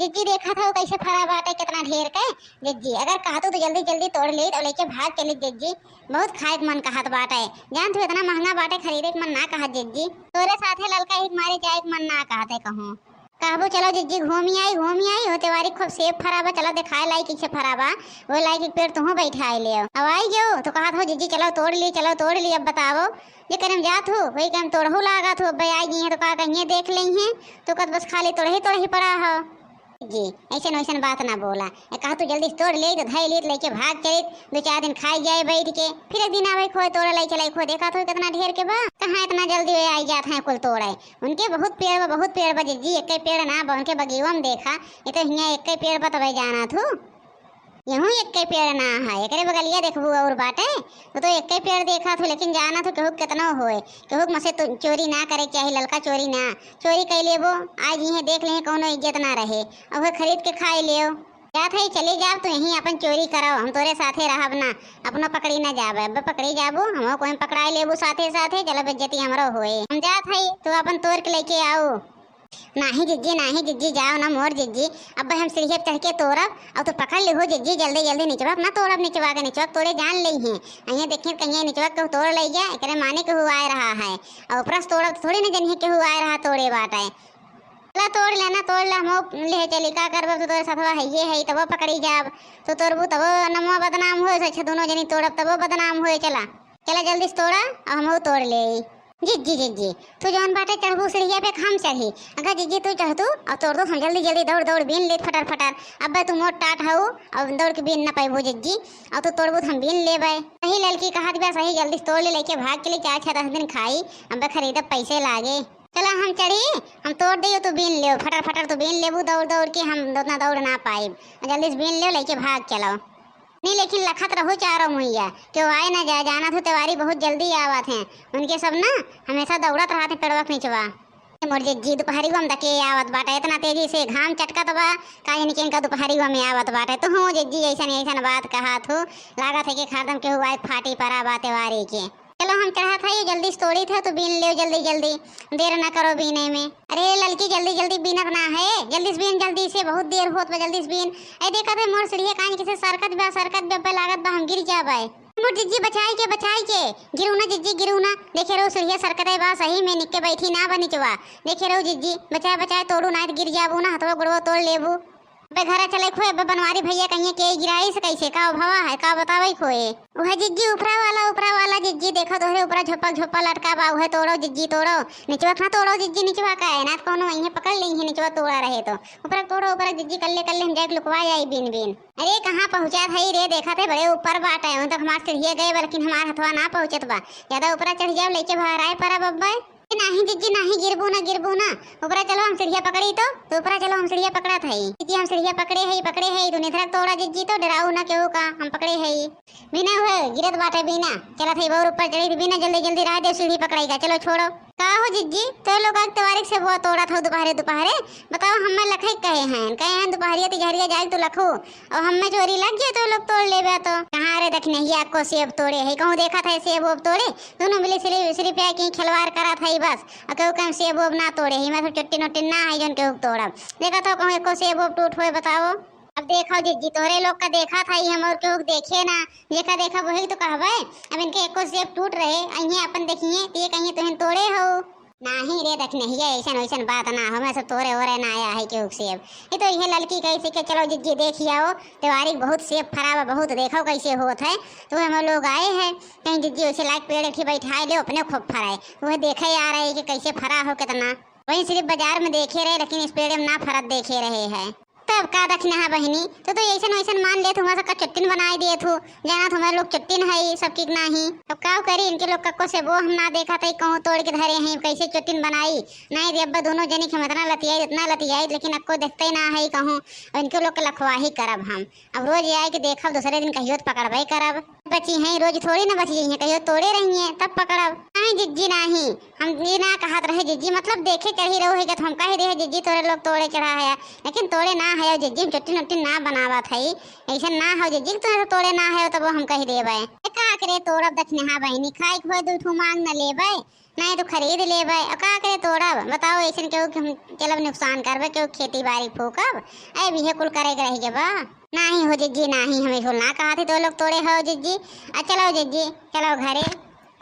जिज्जी देखा था वो कैसे फरा बाटे कितना ढेर के। जिज्जी अगर कहतू तो जल्दी जल्दी तोड़ ले तो लेके भाग चली जिज्जी। बहुत खाए के मन कहत बाटे। जान तू इतना महंगा बाटे खरीदे के मन ना कहत जिज्जी। तोरे साथे ललका ही मारे जाए के मन ना कहते कहूं। कहबो चलो जिज्जी घूमी आई हो तेवारी खूब सेब फराबा चलो दिखाए लाई किसे फराबा। वो लाई के पेड़ तुहू बैठाए ले अब आई जो तो कहत हो जिज्जी चलो तोड़ ली अब बताओ। ये करम जात हो वही करम तोड़हू लागत हो अब आई गई है तो कहा कहीं देख ली है तो कद बस खाली तोड़ ही पड़ा हो। जी ऐसे वैसन बात ना बोला। कहा तू जल्दी तोड़ ले तो धाई ले लेके भाग चली 2-4 दिन खाई जाए बैठ के फिर एक दिन आवे खोए तोड़ लाई चलाई खो देखा तो कितना ढेर के बा कहाँ इतना जल्दी वे आई जात है कुल तोड़े। उनके बहुत पेड़ बा जी एक पेड़ ना बा उनके बगीवा में देखा ये तो हियाँ एक पेड़ पर तब जाना थू यहूँ एक पेड़ ना है एक बगलिया देखबू और बाटे तो एक पेड़ देखा था लेकिन जाना तो केहू कितना होए केहू मसे तो चोरी ना करे चाहे ललका चोरी ना चोरी कर लेबो आज यहीं देख ले कोनो इज्जत ना रहे और वह खरीद के खाई लियो जात है चले जाब तो यहीं अपन चोरी कराओ हम तोरे साथे रहब ना अपना पकड़ी ना जाबे अब पकड़ी जाबू हम कोई पकड़ाई लेबू साथे साथे चलो बेज्जती हमरो होए हम जात है तो अपन तोड़ के लेके आओ। नहीं जिज्जी जाओ ना मोर जिज्जी अब हम सीढ़ी चढ़ के तोड़ब और तो पकड़ ले हो जिज्जी जल्दी जल्दी निचवा ना तोड़ब निचवा के तोड़े जान ली हैं अहिया देखिए कहीं निचवा के तोड़ ले गया एक माने के हुआ आ रहा है और ऊपर से तोड़ब थोड़ी ना जनिए के हुआ आ रहा तोड़े बाटे चला तोड़ लेना तोड़ ला हम ले चली का करब तो तोरे साथवा है ये है तब पकड़ी जाब तो तोड़बू तब नमवा बदनाम हो अच्छा दोनों जनी तोड़ब तब बदनाम हो चला जल्दी से तोड़ा और हम तोड़ ले। जिज्जी तू जौन बाटे चढ़बू सीढ़िया पे हम चढ़ी अगर जिज्जी तू चढ़तू और तोड़ दो हम जल्दी जल्दी दौड़ बीन ले फटर अब तू मोट टाट हो और दौड़ के बीन ना पाबू जिज्जी और तू तोड़बू हम बीन लेबै सही लड़की कहत बा सही जल्दी तोड़ ले लेके भाग चली 4-6-10 दिन खाई अब खरीदब पैसे लागे चला हम चढ़ी हम तोड़ दियो तो बीन ले फटर तो बीन लेबू दौड़ के हम उतना दौड़ ना पाइब जल्दी से बीन ले लेके भाग चलो नहीं लेकिन लखत रहो चारों मुहैया क्यों आए ना जाए जाना तो त्योहारी बहुत जल्दी आवत हैं उनके सब ना हमेशा दौड़त रहते पेड़वा के नीचवा मोर जिज्जी दोपहरी में दके आवत बाटे इतना तेजी से घाम चटकत बा काहे नहीं इनका दोपहरी में आवत बाटे तो हूँ जिज्जी ऐसा बात कहा थू लागत है कि खादम के हुआ फाटी परा बा त्योहारी के चलो हम चढ़ा था ये जल्दी तोड़ी थे तो बीन ले जल्दी देर ना करो बीने में। अरे लड़की जल्दी बीनत ना है जल्दी से बीन जल्दी से बहुत देर होत बा जल्दी से बीन ऐ देखा थे मोर सीढ़िया काहे किसे सरकत बे लागत बा हम गिर जाबे मोर जिज्जी बचाई के गिरू ना जिज्जी गिरू ना देखे रहो सीढ़िया सरकत है बा सही में निक के बैठी ना बा निचवा देखे रहो जिज्जी बचाए तोड़ू ना गिर जाबू ना हथवा गोड़वा तोड़ लेबू बे घर चले खोए बनवारी भैया कहीं के गिराई से कैसे का भवा है का बतावे खोए वह जिज्जी ऊपरा वाला जिज्जी देखो तोहरे ऊपरा झोपा लटका बा वह तोड़ो जिज्जी तोड़ो निचवा ना तोड़ो जिज्जी निचवा का है ना कोनो यहीं पकड़ ली है निचवा तोड़ा रहे तो ऊपर तोड़ो ऊपर जिज्जी कल्ले हम जाके लुकवा जाई बीन अरे कहाँ पहुँचा था रे देखा थे बड़े ऊपर बाट है तक हमारे सीढ़िया गए लेकिन हमारा हथवा ना पहुँचत बा ज्यादा ऊपर चढ़ जाओ लेके बाहर आए परा बब्बा नहीं जिज्जी नहीं गिरबू ना ऊपर चलो हम सीढ़िया पकड़ी तो ऊपर चलो हम सीढ़िया पकड़ा था जिज्जी हम सीढ़िया पकड़े है तू निधर तोड़ा जिज्जी तो डराऊ ना केहू का हम पकड़े है बिना हुए गिरत बाटे बिना चला था बहुत ऊपर चढ़ी बिना जल्दी रह दे सीढ़ी पकड़ेगा चलो छोड़ो का हो जिज्जी तो लोग आज तवारीख से वो तोड़ा था दोपहरे बताओ हमें लखे कहे हैं दोपहरिया तिजहरिया जाए तो लखो और हमें चोरी लग गया तो लोग तोड़ ले तो कहाँ रे देखने ही आपको सेब तोड़े है कहूँ देखा था सेब वोब तोड़े दोनों मिले सिर्फ की खिलवाड़ करा था बस और कहूँ कहीं सेब वोब ना तोड़े ही मैं सब चुट्टी ना है जो केहू तोड़ा देखा था कहूँ एको सेब वोब टूट हुए बताओ अब देखो जिज्जी तोरे लोग का देखा था हम और केहू देखे ना देखा वही तो कहबे अब इनके एको सेब टूट रहे अहीं अपन देखिए ये कहीं तुम तोड़े हो नहीं रे देख नहीं है ऐसा बात ना हमें सब तोड़े हो रहे ना आया है केहू सेब ये तो ये लड़की कैसे के चलो जिज्जी देखी आओ त्योहारी बहुत सेब फराब बहुत देखो कैसे होत है तो हम लोग आए हैं कहीं जिज्जी वैसे लाइक पेड़ की बैठाए ले अपने खूब फराए वह देखे आ रहे कि कैसे फरा हो कितना वही सिर्फ बाजार में देखे रहे लेकिन इस पेड़ में ना फरक देखे रहे हैं तब का दक्षिणा है बहनी तो ऐसा मान ले तुम्हारा सबका चुट्टिन बनाई दिए थू जाना तुम्हारे लोग चुट्टिन है सबकी नहीं अब का करी इनके लोग कक्को से वो हम ना देखा था कहूँ तोड़ के धरे हैं कैसे चुट्टिन बनाई नहीं रे अब्बा दोनों जनी हम इतना लतियाई लेकिन अब को देखते ही ना है कहूँ और इनके लोग के लखवाही करब हम अब रोज आए के देखब दूसरे दिन कहियो पकड़बे करब बची हैं रोज थोड़ी ना बची है कहियो तोड़े रही है तब पकड़ब नहीं जिज्जी नहीं हम ये ना कहत रहे जिज्जी मतलब देखे चढ़ी रहो है तो हम कह रहे जिज्जी तोरे लोग तोड़े चढ़ा है लेकिन तोड़े ना है जिज्जी चुट्टी ना बनावा था ऐसा ना हो जिज्जी तो तोड़े ना है तब हम कह देवे का करे तोड़ब दक्षिणा बहनी खाए खोए दू ठू मांग न लेबै नहीं तो खरीद ले भाई और का करे तोड़ब बताओ ऐसे क्यों कि हम चलब नुकसान करबे क्यों खेती बाड़ी फूकब ऐ भी कुल करे के रह बा नहीं हो जिज्जी नहीं हमें कुल ना कहा थी तो लोग तोड़े हो जिज्जी चलो जिज्जी चलो घरे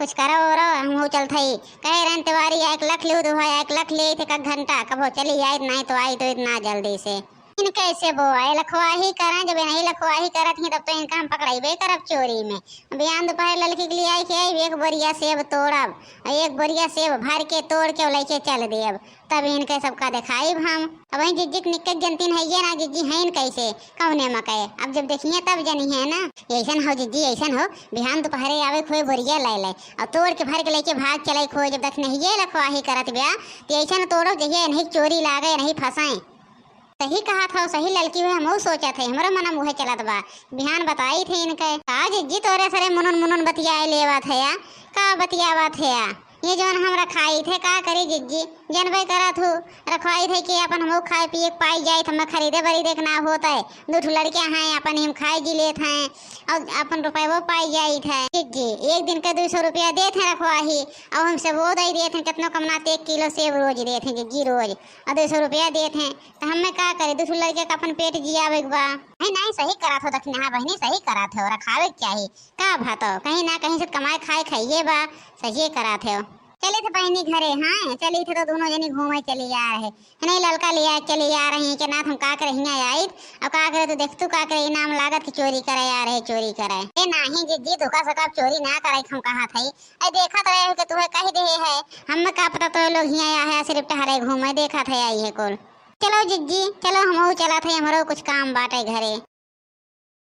कुछ करो रो हम हो चल थई कहे रहन तिवारी 1 लाख ले तो भाई 1 लाख ले थे का घंटा कब चली आई नहीं तो आई तो इतना जल्दी से इन कैसे बोआ लखवाही करें जब नहीं लखवाही करत ही तब तो इनका हम पकड़ाइबे करब चोरी में बिहान दोपहर लड़की के लिए आई के एक बोरिया सेब तोड़ब एक बोरिया सेब भर के तोड़ के लेके चल देब तब इनके सबका दिखाइब हम अब वही जिज्जी निकट जनतीन है ये ना जिज्जी है कैसे कौने मकए अब जब देखिए तब जनी है ना ऐसन हो जिज्जी ऐसन हो बिहान दोपहरे आवे खोए बोरिया ले और तोड़ के भर के लेके भाग चले खोए जब तक नहीं ये लखवाही करत ब्या तो ऐसा तोड़ो जहिए नहीं चोरी लागे नहीं फंसाए सही कहा था सही लड़की हुई हम सोचा थे हमारा मना मुहे चलत बा बिहान बताई थे इनके आज जी तोरे सरे मुनन मुनन बतियाए लेवा थे या का बतियावा थे या ये जोन हम रखाई थे का करी जिज्जी जनबे करा थू रखवाई थे कि अपन हम खाए पिए पाई जाए तो मैं खरीदे बरी देखना होता है दो लड़कियां हैं अपन हम खाए जी लेते हैं और अपन रुपये वो पाई जाई थे जिज्जी एक दिन के 200 रुपया देते हैं रखवाही और हमसे वो दे देते हैं कितना कमनाते 1 किलो सेब रोज देते हैं जिज्जी रोज और 200 रुपया देते हैं तो हमें क्या करे 2 लड़के का अपन पेट जियावे बा नहीं सही करा थो दक्षिणा बहनी सही करा थे और खावे चाहिए का भातो कहीं ना कहीं से कमाए खाए खाइए बा सही करा थे चले थे बहनी घरे हाँ चली थे तो दोनों जनी घूमे चली आ रहे नहीं लड़का ले आ चली आ रही के ना हम का करे हियाँ आई अब का करे तो देख तू का करे इनाम लागत की चोरी करे आ रहे चोरी करे ए नहीं जी धोखा सका चोरी ना करे हम कहा थी अरे देखा तो रहे कि तुम्हें कही दे है हम का पता तो लोग हियाँ आया है सिर्फ टहरे घूमे देखा थे आई है कुल चलो जिज्जी चलो हम चला थे हमारो कुछ काम बाटे घरे।